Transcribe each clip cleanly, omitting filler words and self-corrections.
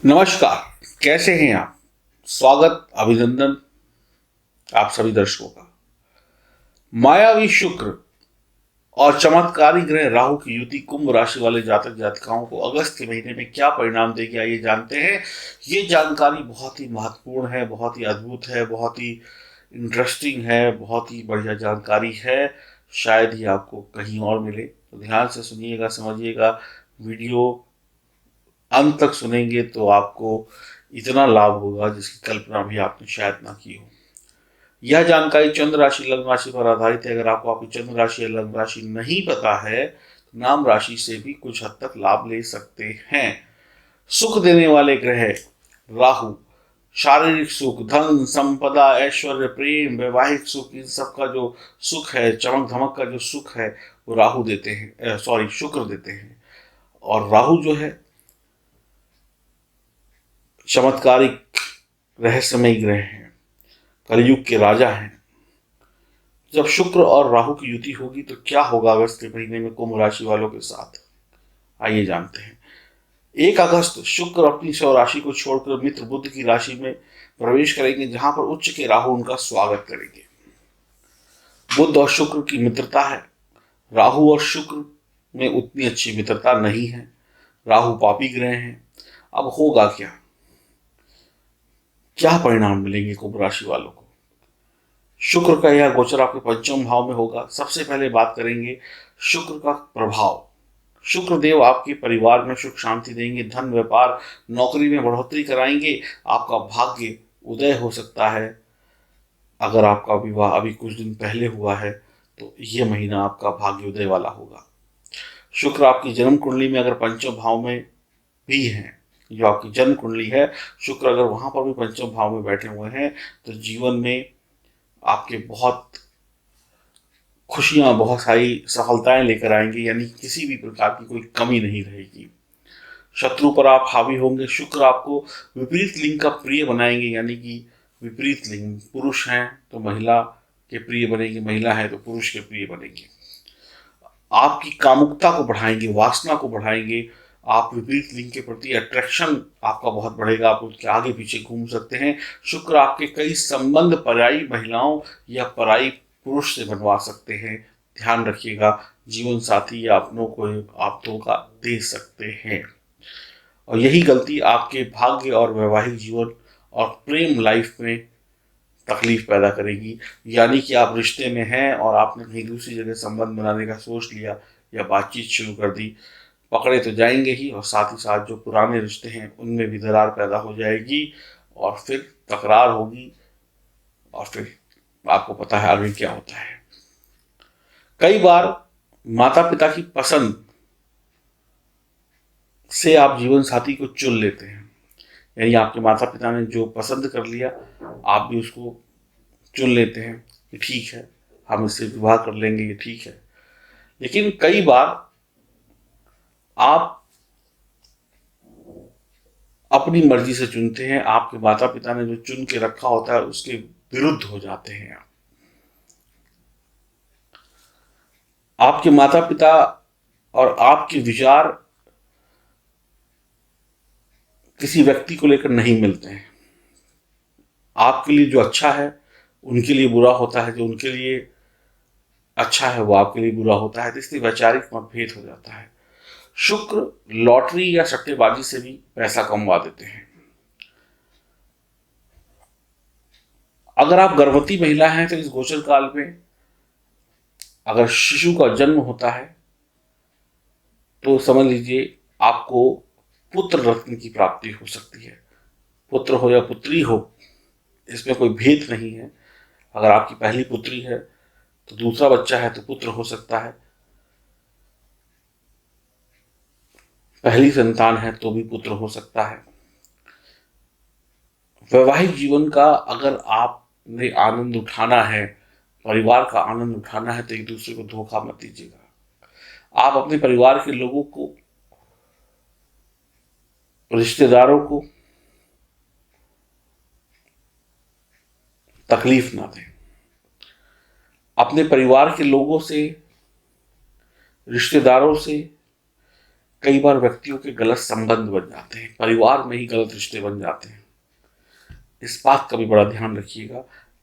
नमस्कार। कैसे हैं आप? स्वागत, अभिनंदन आप सभी दर्शकों का। मायावी शुक्र और चमत्कारी ग्रह राहु की युति कुंभ राशि वाले जातक जातिकाओं को अगस्त के महीने में क्या परिणाम देगी, आइए जानते हैं। ये जानकारी बहुत ही महत्वपूर्ण है, बहुत ही अद्भुत है, बहुत ही इंटरेस्टिंग है, बहुत ही बढ़िया जानकारी है। शायद ही आपको कहीं और मिले, तो ध्यान से सुनिएगा, समझिएगा। वीडियो अंत तक सुनेंगे तो आपको इतना लाभ होगा जिसकी कल्पना भी आपने शायद ना की हो। यह जानकारी चंद्र राशि लग्न राशि पर आधारित है। अगर आपको आपकी चंद्र राशि या लग्न राशि नहीं पता है तो नाम राशि से भी कुछ हद तक लाभ ले सकते हैं। सुख देने वाले ग्रह राहु शारीरिक सुख, धन, संपदा, ऐश्वर्य, प्रेम, वैवाहिक सुख, इन सब का जो सुख है, चमक धमक का जो सुख है, वो राहु देते हैं, शुक्र देते हैं। और राहु जो है चमत्कारिक रहस्यमय ग्रह हैं, कलयुग के राजा हैं। जब शुक्र और राहु की युति होगी तो क्या होगा अगस्त के महीने में कुंभ राशि वालों के साथ, आइए जानते हैं। 1 अगस्त शुक्र अपनी स्वराशि को छोड़कर मित्र बुध की राशि में प्रवेश करेंगे, जहां पर उच्च के राहु उनका स्वागत करेंगे। बुध और शुक्र की मित्रता है, राहु और शुक्र में उतनी अच्छी मित्रता नहीं है। राहु पापी ग्रह हैं। अब होगा क्या, क्या परिणाम मिलेंगे कुंभ राशि वालों को? शुक्र का यह गोचर आपके पंचम भाव में होगा। सबसे पहले बात करेंगे शुक्र का प्रभाव। शुक्र देव आपके परिवार में सुख शांति देंगे, धन, व्यापार, नौकरी में बढ़ोतरी कराएंगे। आपका भाग्य उदय हो सकता है। अगर आपका विवाह अभी कुछ दिन पहले हुआ है तो यह महीना आपका भाग्य उदय वाला होगा। शुक्र आपकी जन्म कुंडली में अगर पंचम भाव में भी है, जो आपकी जन्म कुंडली है, शुक्र अगर वहां पर भी पंचम भाव में बैठे हुए हैं तो जीवन में आपके बहुत खुशियां, बहुत सारी सफलताएं लेकर आएंगे, यानी किसी भी प्रकार की कोई कमी नहीं रहेगी। शत्रु पर आप हावी होंगे। शुक्र आपको विपरीत लिंग का प्रिय बनाएंगे, यानी कि विपरीत लिंग, पुरुष हैं तो महिला के प्रिय बनेंगे, महिला है तो पुरुष के प्रिय बनेंगे। आपकी कामुकता को बढ़ाएंगे, वासना को बढ़ाएंगे। आप विपरीत लिंग के प्रति अट्रैक्शन आपका बहुत बढ़ेगा, आप उसके आगे पीछे घूम सकते हैं। शुक्र आपके कई संबंध पराई महिलाओं या पराई पुरुष से बनवा सकते हैं। ध्यान रखिएगा, जीवन साथी या अपनों को आप धोखा दे सकते हैं, और यही गलती आपके भाग्य और वैवाहिक जीवन और प्रेम लाइफ में तकलीफ पैदा करेगी। यानी कि आप रिश्ते में हैं और आपने कहीं दूसरी जगह संबंध बनाने का सोच लिया या बातचीत शुरू कर दी, पकड़े तो जाएंगे ही, और साथ ही साथ जो पुराने रिश्ते हैं उनमें भी दरार पैदा हो जाएगी और फिर तकरार होगी, और फिर आपको पता है आगे क्या होता है। कई बार माता पिता की पसंद से आप जीवन साथी को चुन लेते हैं, यानी आपके माता पिता ने जो पसंद कर लिया आप भी उसको चुन लेते हैं कि ठीक है, हम इससे विवाह कर लेंगे, ये ठीक है। लेकिन कई बार आप अपनी मर्जी से चुनते हैं, आपके माता पिता ने जो चुन के रखा होता है उसके विरुद्ध हो जाते हैं आप। आपके माता पिता और आपके विचार किसी व्यक्ति को लेकर नहीं मिलते हैं। आपके लिए जो अच्छा है उनके लिए बुरा होता है, जो उनके लिए अच्छा है वो आपके लिए बुरा होता है, तो इसलिए वैचारिक मतभेद हो जाता है। शुक्र लॉटरी या सट्टेबाजी से भी पैसा कमवा देते हैं। अगर आप गर्भवती महिला हैं तो इस गोचर काल में अगर शिशु का जन्म होता है तो समझ लीजिए आपको पुत्र रत्न की प्राप्ति हो सकती है। पुत्र हो या पुत्री हो, इसमें कोई भेद नहीं है। अगर आपकी पहली पुत्री है तो दूसरा बच्चा है तो पुत्र हो सकता है, पहली संतान है तो भी पुत्र हो सकता है। वैवाहिक जीवन का अगर आपने आनंद उठाना है, परिवार का आनंद उठाना है, तो एक दूसरे को धोखा मत दीजिएगा। आप अपने परिवार के लोगों को, रिश्तेदारों को तकलीफ ना दें। अपने परिवार के लोगों से, रिश्तेदारों से कई बार व्यक्तियों के गलत संबंध बन जाते हैं, परिवार में ही गलत रिश्ते बन जाते हैं। इस बात का भी बड़ा ध्यान रखिएगा।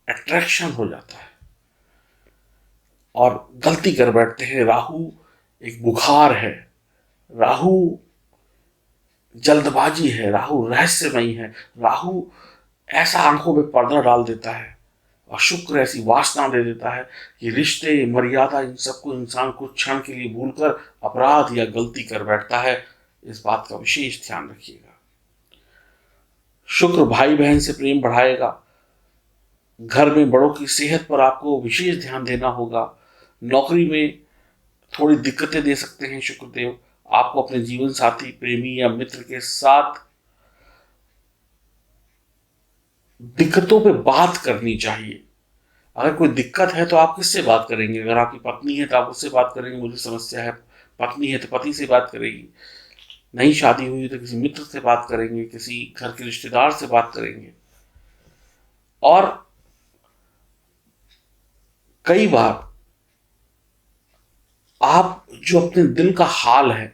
अट्रैक्शन हो जाता है और गलती कर बैठते हैं। राहु एक बुखार है, राहु जल्दबाजी है, राहु रहस्यमयी है, राहु ऐसा आंखों में पर्दा डाल देता है और शुक्र ऐसी वासना दे देता है कि रिश्ते, मर्यादा, इन सबको इंसान कुछ क्षण के लिए भूलकर अपराध या गलती कर बैठता है। इस बात का विशेष ध्यान रखिएगा। शुक्र भाई बहन से प्रेम बढ़ाएगा। घर में बड़ों की सेहत पर आपको विशेष ध्यान देना होगा। नौकरी में थोड़ी दिक्कतें दे सकते हैं शुक्रदेव। आपको अपने जीवन साथी, प्रेमी या मित्र के साथ दिक्कतों पे बात करनी चाहिए। अगर कोई दिक्कत है तो आप किससे बात करेंगे? अगर आपकी पत्नी है तो आप उससे बात करेंगे, मुझे समस्या है। पत्नी है तो पति से बात करेगी। नहीं शादी हुई तो किसी मित्र से बात करेंगे, किसी घर के रिश्तेदार से बात करेंगे। और कई बार आप जो अपने दिल का हाल है,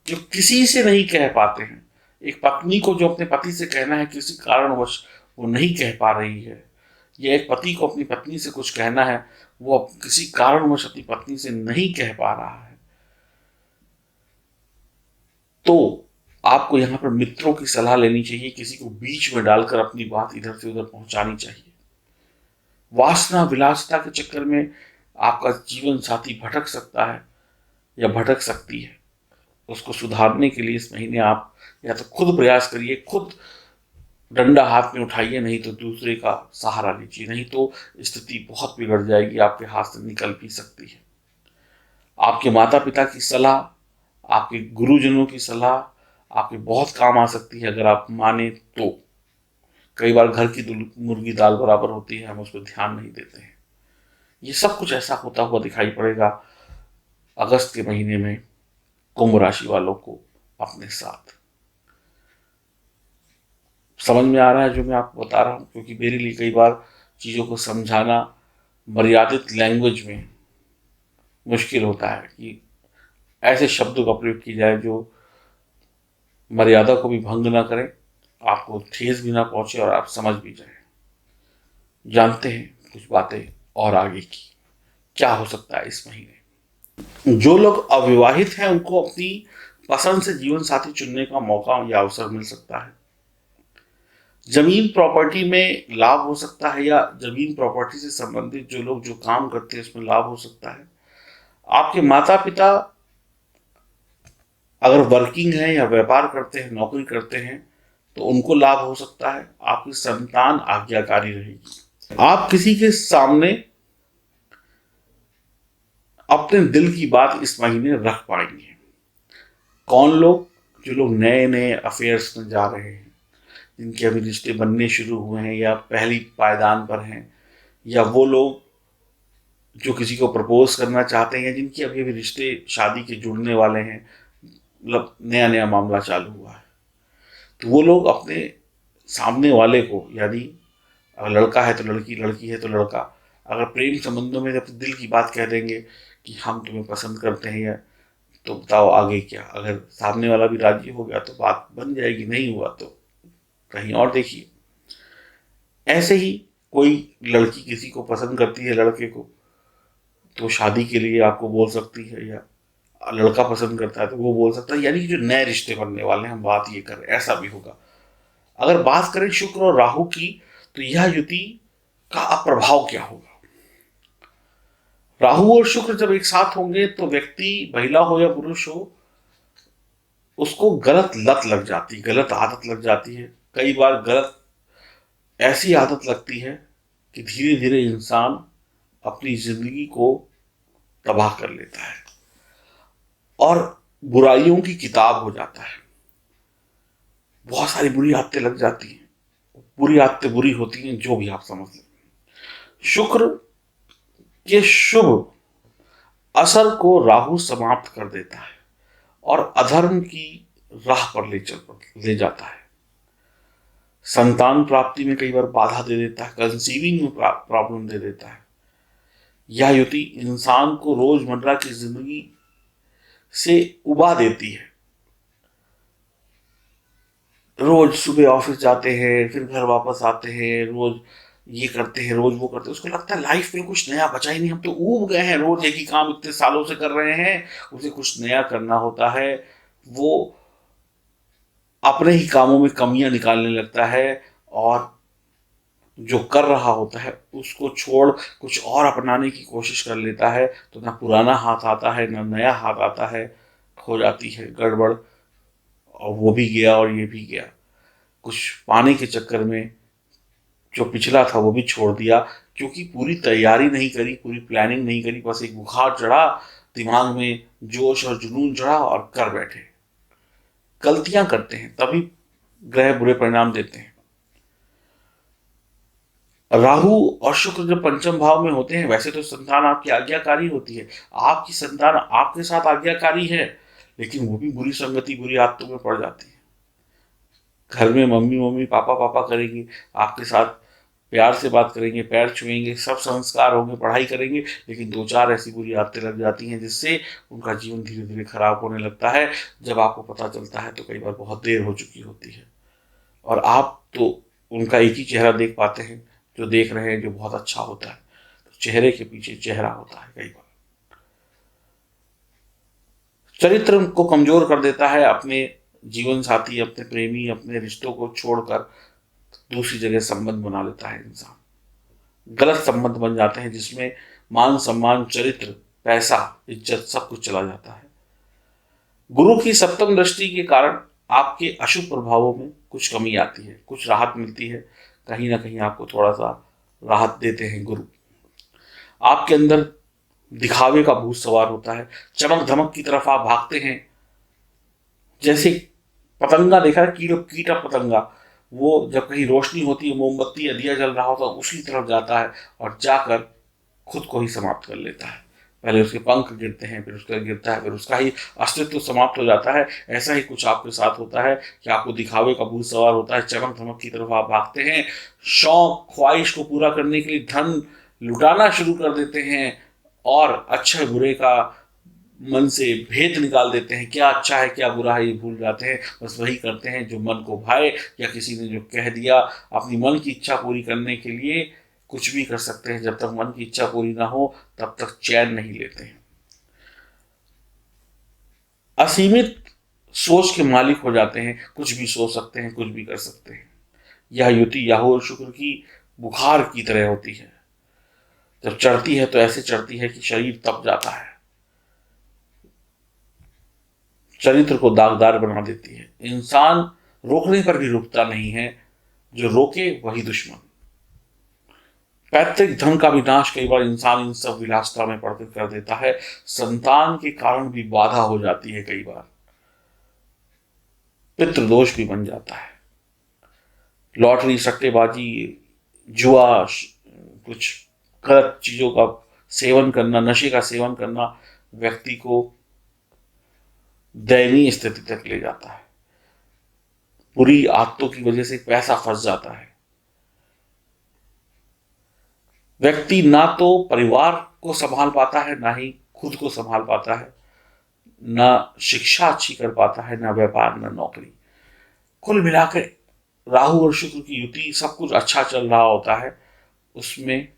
जो किसी से नहीं कह पाते हैं, एक पत्नी को जो अपने पति से कहना है, किसी कारणवश वो नहीं कह पा रही है, या एक पति को अपनी पत्नी से कुछ कहना है, वो किसी कारणवश अपनी पत्नी से नहीं कह पा रहा है, तो आपको यहाँ पर मित्रों की सलाह लेनी चाहिए। किसी को बीच में डालकर अपनी बात इधर से उधर पहुंचानी चाहिए। वासना विलासिता के चक्कर में आपका जीवन साथी भटक सकता है या भटक सकती है। उसको सुधारने के लिए इस महीने आप या तो खुद प्रयास करिए, खुद डंडा हाथ में उठाइए, नहीं तो दूसरे का सहारा लीजिए, नहीं तो स्थिति बहुत बिगड़ जाएगी, आपके हाथ से निकल भी सकती है। आपके माता पिता की सलाह, आपके गुरुजनों की सलाह आपके बहुत काम आ सकती है अगर आप माने तो। कई बार घर की मुर्गी दाल बराबर होती है, हम उस पर ध्यान नहीं देते हैं। ये सब कुछ ऐसा होता हुआ दिखाई पड़ेगा अगस्त के महीने में कुंभ राशि वालों को अपने साथ। समझ में आ रहा है जो मैं आपको बता रहा हूँ? क्योंकि मेरे लिए कई बार चीज़ों को समझाना मर्यादित लैंग्वेज में मुश्किल होता है कि ऐसे शब्दों का प्रयोग किया जाए जो मर्यादा को भी भंग ना करें, आपको ठेस भी ना पहुंचे और आप समझ भी जाए। जानते हैं कुछ बातें और आगे की क्या हो सकता है इस महीने। जो लोग अविवाहित हैं उनको अपनी पसंद से जीवन साथी चुनने का मौका या अवसर मिल सकता है। जमीन प्रॉपर्टी में लाभ हो सकता है, या जमीन प्रॉपर्टी से संबंधित जो लोग जो काम करते हैं उसमें लाभ हो सकता है। आपके माता पिता अगर वर्किंग है या व्यापार करते हैं, नौकरी करते हैं, तो उनको लाभ हो सकता है। आपकी संतान आज्ञाकारी रहेगी। आप किसी के सामने अपने दिल की बात इस महीने रख पाएंगे। कौन लोग? जो लोग नए नए अफेयर्स में जा रहे हैं, जिनके अभी रिश्ते बनने शुरू हुए हैं या पहली पायदान पर हैं, या वो लोग जो किसी को प्रपोज करना चाहते हैं, या जिनकी अभी अभी रिश्ते शादी के जुड़ने वाले हैं, मतलब नया नया मामला चालू हुआ है, तो वो लोग अपने सामने वाले को, यानी अगर लड़का है तो लड़की, लड़की है तो लड़का, अगर प्रेम संबंधों में अपने दिल की बात कह देंगे कि हम तुम्हें पसंद करते हैं, या तो बताओ आगे क्या। अगर सामने वाला भी राजी हो गया तो बात बन जाएगी, नहीं हुआ तो कहीं और देखिए। ऐसे ही कोई लड़की किसी को पसंद करती है, लड़के को, तो शादी के लिए आपको बोल सकती है, या लड़का पसंद करता है तो वो बोल सकता है। यानी कि जो नए रिश्ते बनने वाले हैं हम बात ये करें, ऐसा भी होगा। अगर बात करें शुक्र और राहु की, तो यह युति का प्रभाव क्या होगा? राहु और शुक्र जब एक साथ होंगे तो व्यक्ति, महिला हो या पुरुष हो, उसको गलत लत लग जाती है, गलत आदत लग जाती है। कई बार गलत ऐसी आदत लगती है कि धीरे धीरे इंसान अपनी जिंदगी को तबाह कर लेता है और बुराइयों की किताब हो जाता है। बहुत सारी बुरी आदतें लग जाती हैं। बुरी आदतें बुरी होती हैं, जो भी आप समझ लें। शुक्र के शुभ असर को राहु समाप्त कर देता है और अधर्म की राह पर ले जाता है। संतान प्राप्ति में कई बार बाधा दे देता है, कंसीविंग में प्रॉब्लम दे देता है। यह युति इंसान को रोजमर्रा की जिंदगी से उबा देती है रोज सुबह ऑफिस जाते हैं, फिर घर वापस आते हैं, रोज ये करते हैं, रोज वो करते हैं, उसको लगता है लाइफ में कुछ नया बचा ही नहीं, हम तो ऊब गए हैं, रोज एक ही काम इतने सालों से कर रहे हैं। उसे कुछ नया करना होता है। वो अपने ही कामों में कमियां निकालने लगता है, और जो कर रहा होता है उसको छोड़ कुछ और अपनाने की कोशिश कर लेता है, तो ना पुराना हाथ आता है ना नया हाथ आता है, हो जाती है गड़बड़, और वो भी गया और ये भी गया। कुछ पाने के चक्कर में जो पिछला था वो भी छोड़ दिया, क्योंकि पूरी तैयारी नहीं करी, पूरी प्लानिंग नहीं करी, बस एक बुखार चढ़ा, दिमाग में जोश और जुनून चढ़ा और कर बैठे। गलतियां करते हैं तभी ग्रह बुरे परिणाम देते हैं। राहु और शुक्र जब पंचम भाव में होते हैं, वैसे तो संतान आपकी आज्ञाकारी होती है, आपकी संतान आपके साथ आज्ञाकारी है, लेकिन वो भी बुरी संगति, बुरी आदतों में पड़ जाती है। घर में मम्मी मम्मी पापा पापा करेंगे, आपके साथ प्यार से बात करेंगे, पैर छुएंगे, सब संस्कार होंगे, पढ़ाई करेंगे, लेकिन दो चार ऐसी बुरी आदतें लग जाती हैं जिससे उनका जीवन धीरे धीरे खराब होने लगता है। जब आपको पता चलता है तो कई बार बहुत देर हो चुकी होती है, और आप तो उनका एक ही चेहरा देख पाते हैं जो देख रहे हैं, जो बहुत अच्छा होता है। तो चेहरे के पीछे चेहरा होता है कई बार। चरित्र को कमजोर कर देता है, अपने जीवन साथी, अपने प्रेमी, अपने रिश्तों को छोड़कर दूसरी जगह संबंध बना लेता है इंसान। गलत संबंध बन जाते हैं जिसमें मान सम्मान, चरित्र, पैसा, इज्जत सब कुछ चला जाता है। गुरु की सप्तम दृष्टि के कारण आपके अशुभ प्रभावों में कुछ कमी आती है, कुछ राहत मिलती है। कहीं ना कहीं आपको थोड़ा सा राहत देते हैं गुरु। आपके अंदर दिखावे का भूत सवार होता है, चमक धमक की तरफ आप भागते हैं। जैसे पतंगा देखा है, कीड़ा पतंगा, वो जब कहीं रोशनी होती है, मोमबत्ती या दिया जल रहा होता है, उसी तरफ जाता है और जाकर खुद को ही समाप्त कर लेता है। पहले उसके पंख गिरते हैं, फिर उसका गिरता है, फिर उसका ही अस्तित्व समाप्त हो जाता है। ऐसा ही कुछ आपके साथ होता है कि आपको दिखावे का भूत सवार होता है, चमक धमक की तरफ आप भागते हैं, शौक ख्वाहिश को पूरा करने के लिए धन लुटाना शुरू कर देते हैं, और अच्छे बुरे का मन से भेद निकाल देते हैं, क्या अच्छा है क्या बुरा है ये भूल जाते हैं, बस वही करते हैं जो मन को भाए, या किसी ने जो कह दिया। अपनी मन की इच्छा पूरी करने के लिए कुछ भी कर सकते हैं, जब तक मन की इच्छा पूरी ना हो तब तक चैन नहीं लेते हैं। असीमित सोच के मालिक हो जाते हैं, कुछ भी सोच सकते हैं, कुछ भी कर सकते हैं। यह युति राहु और शुक्र की बुखार की तरह होती है। जब चढ़ती है तो ऐसे चढ़ती है कि शरीर तप जाता है, चरित्र को दागदार बना देती है। इंसान रोकने पर भी रुकता नहीं है, जो रोके वही दुश्मन। पैतृक धन का विनाश कई बार इंसान इन सब विलासता में पड़कर कर देता है। संतान के कारण भी बाधा हो जाती है, कई बार पितृदोष भी बन जाता है। लॉटरी, सट्टेबाजी, जुआ, कुछ गलत चीजों का सेवन करना, नशे का सेवन करना व्यक्ति को दयनीय स्थिति तक ले जाता है। बुरी आदतों की वजह से पैसा फंस जाता है। व्यक्ति ना तो परिवार को संभाल पाता है, ना ही खुद को संभाल पाता है, ना शिक्षा अच्छी कर पाता है, ना व्यापार, ना नौकरी। कुल मिलाकर राहु और शुक्र की युति, सब कुछ अच्छा चल रहा होता है, उसमें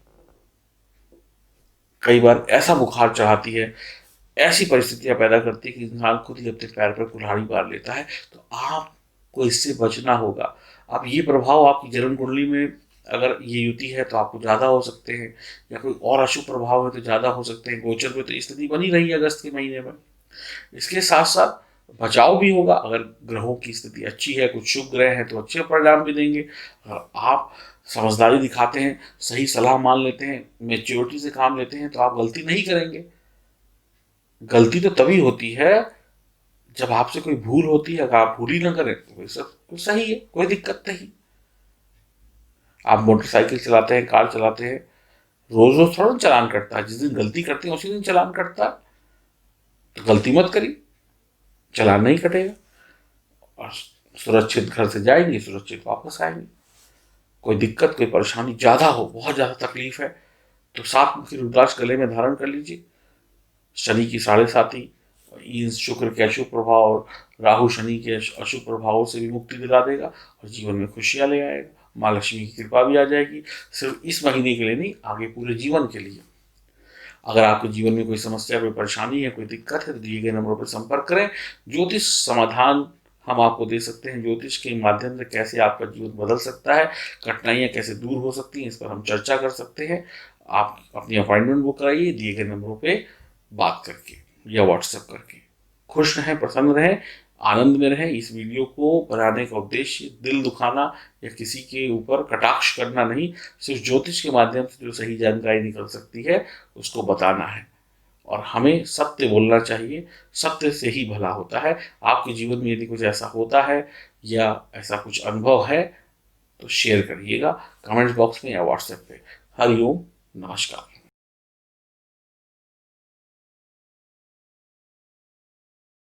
कई बार ऐसा बुखार चढ़ाती है, ऐसी परिस्थितियां पैदा करती है कि इंसान खुद ही अपने पैर पर कुल्हाड़ी मार लेता है। तो आपको इससे बचना होगा। अब ये प्रभाव आपकी जन्म कुंडली में अगर ये युति है तो आपको ज्यादा हो सकते हैं, या कोई और अशुभ प्रभाव है तो ज्यादा हो सकते हैं। गोचर में तो स्थिति बनी रही है अगस्त के महीने में। इसके साथ साथ बचाव भी होगा। अगर ग्रहों की स्थिति अच्छी है, कुछ शुभ ग्रह हैं, तो अच्छे परिणाम भी देंगे। अगर आप समझदारी दिखाते हैं, सही सलाह मान लेते हैं, मेच्योरिटी से काम लेते हैं, तो आप गलती नहीं करेंगे। गलती तो तभी होती है जब आपसे कोई भूल होती है। अगर आप भूल ही ना करें तो वही सब तो सही है, कोई दिक्कत नहीं। आप मोटरसाइकिल चलाते हैं, कार चलाते हैं, रोज रोज थोड़ा चालान कटता है। जिस दिन गलती करते हैं उसी दिन चालान कटता है। तो गलती मत करिए, चालान नहीं कटेगा, और सुरक्षित घर से जाएंगे, सुरक्षित वापस आएंगे। कोई दिक्कत, कोई परेशानी ज्यादा हो, बहुत ज्यादा तकलीफ है, तो 7 मुखी रुद्राक्ष गले में धारण कर लीजिए। शनि की 7.5 इस शुक्र के अशुभ प्रभाव और राहु शनि के अशुभ प्रभावों से भी मुक्ति दिला देगा और जीवन में खुशियां ले आएगा। माँ लक्ष्मी की कृपा भी आ जाएगी, सिर्फ इस महीने के लिए नहीं, आगे पूरे जीवन के लिए। अगर आपके जीवन में कोई समस्या, कोई परेशानी है, कोई दिक्कत है, तो दिए गए नंबरों पर संपर्क करें। ज्योतिष समाधान हम आपको दे सकते हैं। ज्योतिष के माध्यम से कैसे आपका जीवन बदल सकता है, कठिनाइयाँ कैसे दूर हो सकती हैं, इस पर हम चर्चा कर सकते हैं। आप अपनी अपॉइंटमेंट बुक कराइए दिए गए नंबरों पे बात करके या व्हाट्सएप करके। खुश रहें, प्रसन्न रहें, आनंद में रहें। इस वीडियो को बनाने का उद्देश्य दिल दुखाना या किसी के ऊपर कटाक्ष करना नहीं, सिर्फ ज्योतिष के माध्यम से जो सही जानकारी निकल सकती है उसको बताना है। और हमें सत्य बोलना चाहिए, सत्य से ही भला होता है। आपके जीवन में यदि कुछ ऐसा होता है या ऐसा कुछ अनुभव है तो शेयर करिएगा कमेंट्स बॉक्स में या व्हाट्सएप पे। हरिओम, नमस्कार।